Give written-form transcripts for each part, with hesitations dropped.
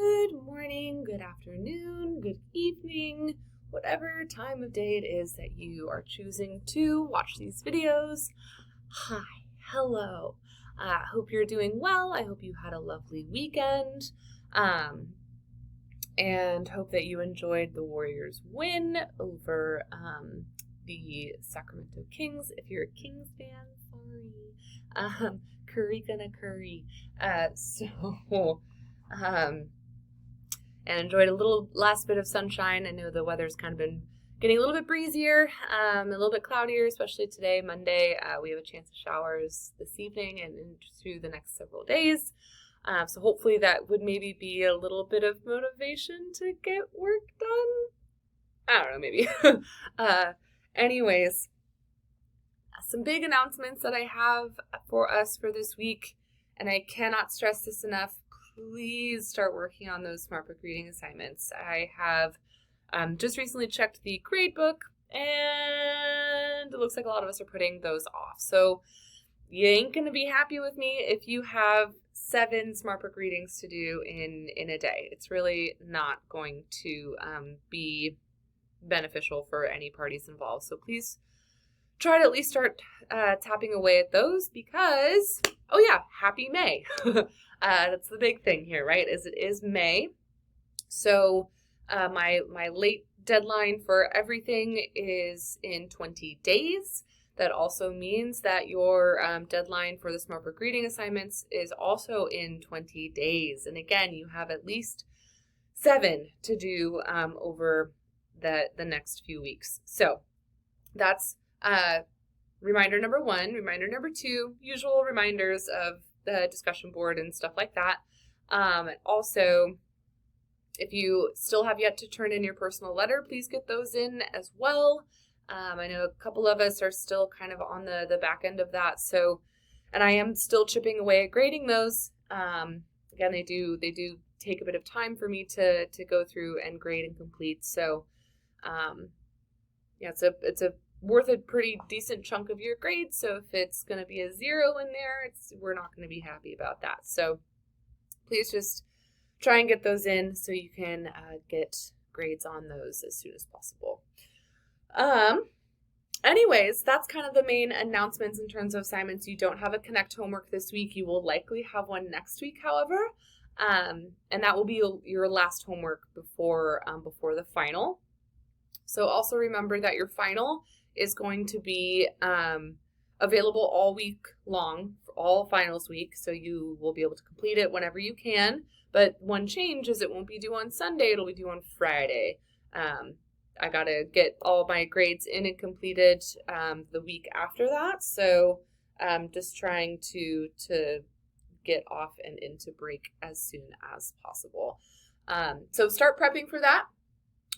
Good morning, good afternoon, good evening, whatever time of day it is that you are choosing to watch these videos. Hi, hello. Hope you're doing well. I hope you had a lovely weekend. And hope that you enjoyed the Warriors' win over the Sacramento Kings. If you're a Kings fan, sorry. Curry gonna curry. And enjoyed a little last bit of sunshine. I know the weather's kind of been getting a little bit breezier, a little bit cloudier, especially today, Monday. We have a chance of showers this evening and through the next several days. So hopefully that would maybe be a little bit of motivation to get work done. I don't know, maybe. Anyways, some big announcements that I have for us for this week, and I cannot stress this enough. Please start working on those SmartBook reading assignments. I have just recently checked the gradebook, and it looks like a lot of us are putting those off. So you ain't going to be happy with me if you have 7 SmartBook readings to do in a day. It's really not going to be beneficial for any parties involved. So please try to at least start tapping away at those because, oh yeah, happy May. That's the big thing here, right? Is it is May. So my late deadline for everything is in 20 days. That also means that your deadline for the SmartBook reading assignments is also in 20 days. And again, you have at least 7 to do over the next few weeks. So that's reminder number 1. Reminder number 2, usual reminders of the discussion board and stuff like that. Also, if you still have yet to turn in your personal letter, please get those in as well. I know a couple of us are still kind of on the back end of that. So, and I am still chipping away at grading those. Again, they do take a bit of time for me to go through and grade and complete. So, yeah, it's a worth a pretty decent chunk of your grade. So if it's going to be a 0 in there, we're not going to be happy about that. So please just try and get those in so you can get grades on those as soon as possible. Anyways, that's kind of the main announcements in terms of assignments. You don't have a Connect homework this week. You will likely have one next week, however, and that will be your last homework before the final. So also remember that your final is going to be available all week long, for all finals week, so you will be able to complete it whenever you can. But one change is it won't be due on Sunday, it'll be due on Friday. I got to get all my grades in and completed the week after that, so just trying to get off and into break as soon as possible. So start prepping for that.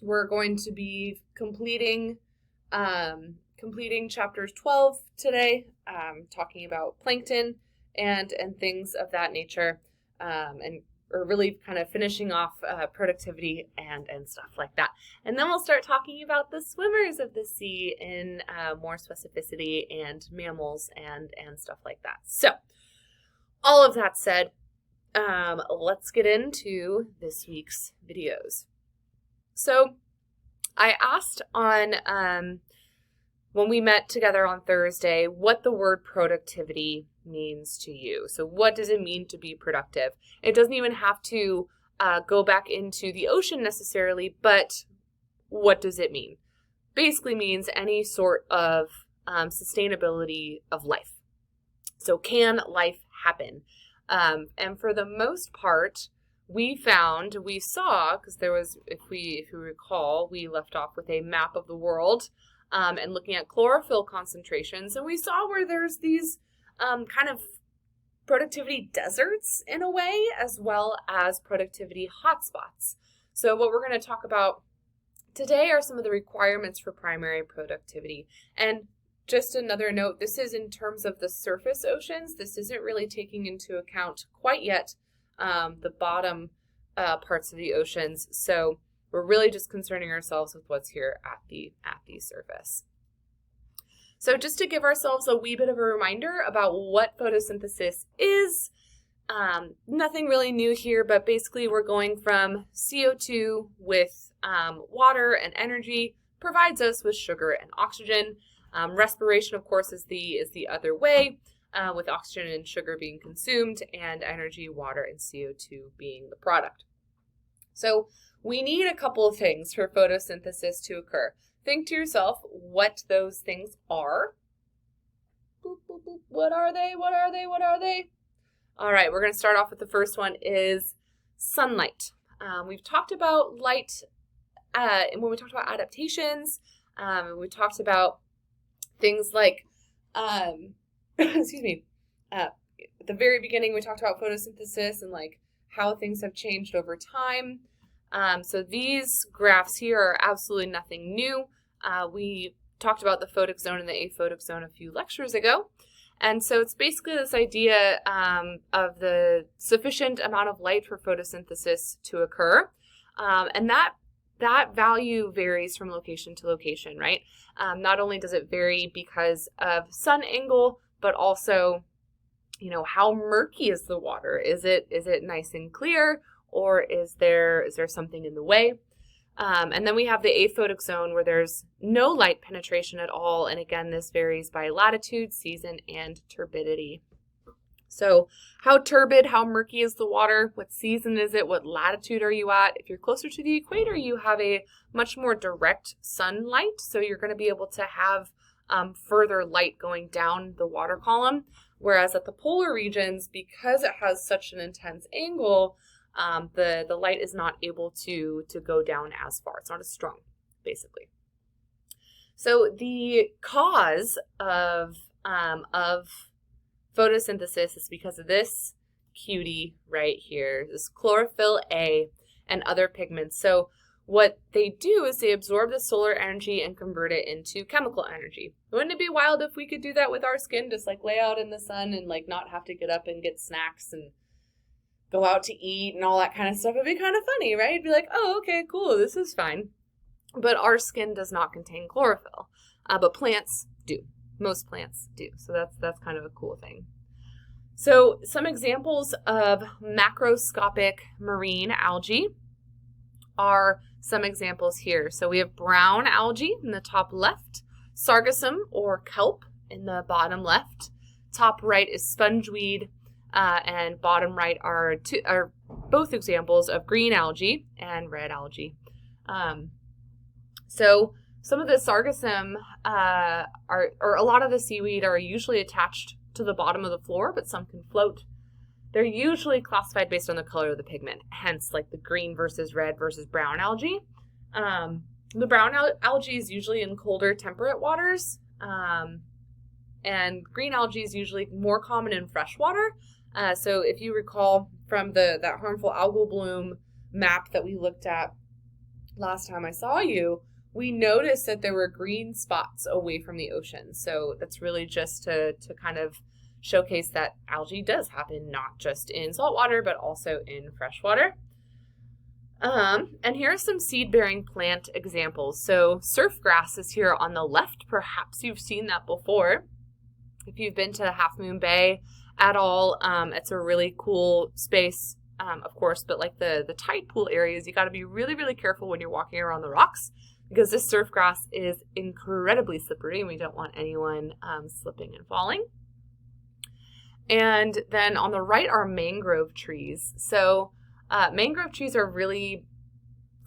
We're going to be completing chapters 12 today, talking about plankton and things of that nature, and or really kind of finishing off productivity and stuff like that. And then we'll start talking about the swimmers of the sea in more specificity and mammals and stuff like that. So all of that said, let's get into this week's videos. So I asked on when we met together on Thursday what the word productivity means to you. So what does it mean to be productive? It doesn't even have to go back into the ocean necessarily, but what does it mean? Basically means any sort of sustainability of life. So can life happen? And for the most part, we saw, because there was, if you recall, we left off with a map of the world and looking at chlorophyll concentrations, and we saw where there's these kind of productivity deserts in a way, as well as productivity hotspots. So what we're going to talk about today are some of the requirements for primary productivity. And just another note, this is in terms of the surface oceans. This isn't really taking into account quite yet the bottom parts of the oceans. So we're really just concerning ourselves with what's here at the surface. So just to give ourselves a wee bit of a reminder about what photosynthesis is, Nothing really new here, but basically we're going from CO2 with water and energy provides us with sugar and oxygen. Respiration, of course, is the other way, with oxygen and sugar being consumed and energy, water, and CO2 being the product. So we need a couple of things for photosynthesis to occur. Think to yourself what those things are. Boop, boop, boop. What are they? What are they? What are they? All right, we're going to start off with the first one is sunlight. We've talked about light when we talked about adaptations. We talked about things like, excuse me, at the very beginning we talked about photosynthesis and like how things have changed over time. So these graphs here are absolutely nothing new. We talked about the photic zone and the aphotic zone a few lectures ago. And so it's basically this idea of the sufficient amount of light for photosynthesis to occur. And that value varies from location to location, right? Not only does it vary because of sun angle, but also, how murky is the water? Is it nice and clear, or is there something in the way? And then we have the aphotic zone where there's no light penetration at all. And again, this varies by latitude, season, and turbidity. So how turbid, how murky is the water? What season is it? What latitude are you at? If you're closer to the equator, you have a much more direct sunlight. So you're going to be able to have further light going down the water column. Whereas at the polar regions, because it has such an intense angle, the light is not able to go down as far. It's not as strong, basically. So the cause of photosynthesis is because of this cutie right here, this chlorophyll A and other pigments. So what they do is they absorb the solar energy and convert it into chemical energy. Wouldn't it be wild if we could do that with our skin, just like lay out in the sun and like not have to get up and get snacks and go out to eat and all that kind of stuff? It'd be kind of funny, right? It'd be like, oh, okay, cool, this is fine. But our skin does not contain chlorophyll, but plants do. Most plants do. So that's kind of a cool thing. So some examples of macroscopic marine algae are some examples here. So we have brown algae in the top left, sargassum or kelp in the bottom left. Top right is spongeweed, and bottom right are both examples of green algae and red algae. So some of the sargassum or a lot of the seaweed are usually attached to the bottom of the floor, but some can float. They're usually classified based on the color of the pigment, hence like the green versus red versus brown algae. The brown algae is usually in colder temperate waters, and green algae is usually more common in fresh water. So if you recall from that harmful algal bloom map that we looked at last time I saw you, we noticed that there were green spots away from the ocean. So that's really just to kind of showcase that algae does happen not just in saltwater, but also in freshwater. And here are some seed-bearing plant examples. So surfgrass is here on the left. Perhaps you've seen that before. If you've been to Half Moon Bay at all, it's a really cool space, of course, but like the tide pool areas, you got to be really, really careful when you're walking around the rocks, because this surfgrass is incredibly slippery and we don't want anyone slipping and falling. And then on the right are mangrove trees. So mangrove trees are really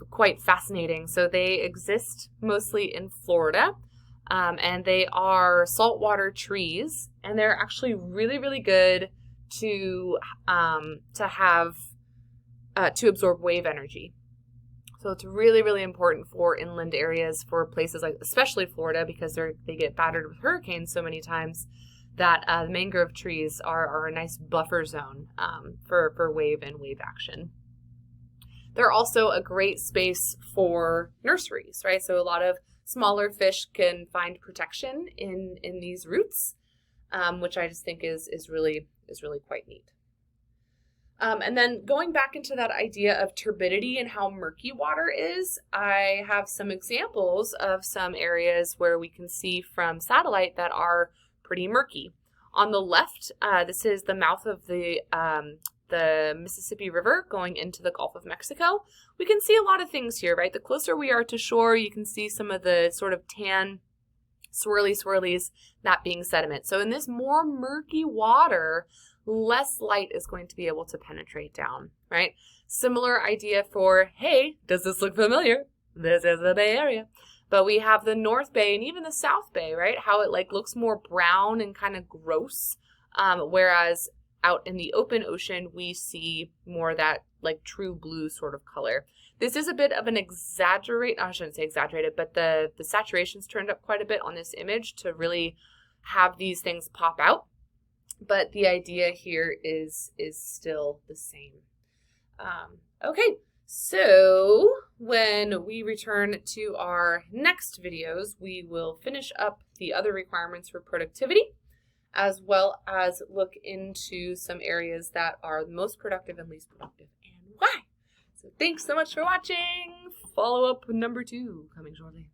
quite fascinating. So they exist mostly in Florida, and they are saltwater trees, and they're actually really, really good to absorb wave energy. So it's really, really important for inland areas, for places like especially Florida, because they get battered with hurricanes so many times, that the mangrove trees are a nice buffer zone for wave and wave action. They're also a great space for nurseries, right? So a lot of smaller fish can find protection in these roots, which I just think is really quite neat. And then going back into that idea of turbidity and how murky water is, I have some examples of some areas where we can see from satellite that are pretty murky. On the left, this is the mouth of the the Mississippi River going into the Gulf of Mexico. We can see a lot of things here, right? The closer we are to shore, you can see some of the sort of tan swirlies, that being sediment. So in this more murky water, less light is going to be able to penetrate down, right? Similar idea for, hey, does this look familiar? This is the Bay Area. But we have the North Bay and even the South Bay, right? How it like looks more brown and kind of gross. Whereas out in the open ocean, we see more that like true blue sort of color. This is a bit of an I shouldn't say exaggerated, but the saturation's turned up quite a bit on this image to really have these things pop out. But the idea here is still the same. Okay, so when we return to our next videos, we will finish up the other requirements for productivity, as well as look into some areas that are the most productive and least productive and why. So thanks so much for watching. Follow up number 2 coming shortly.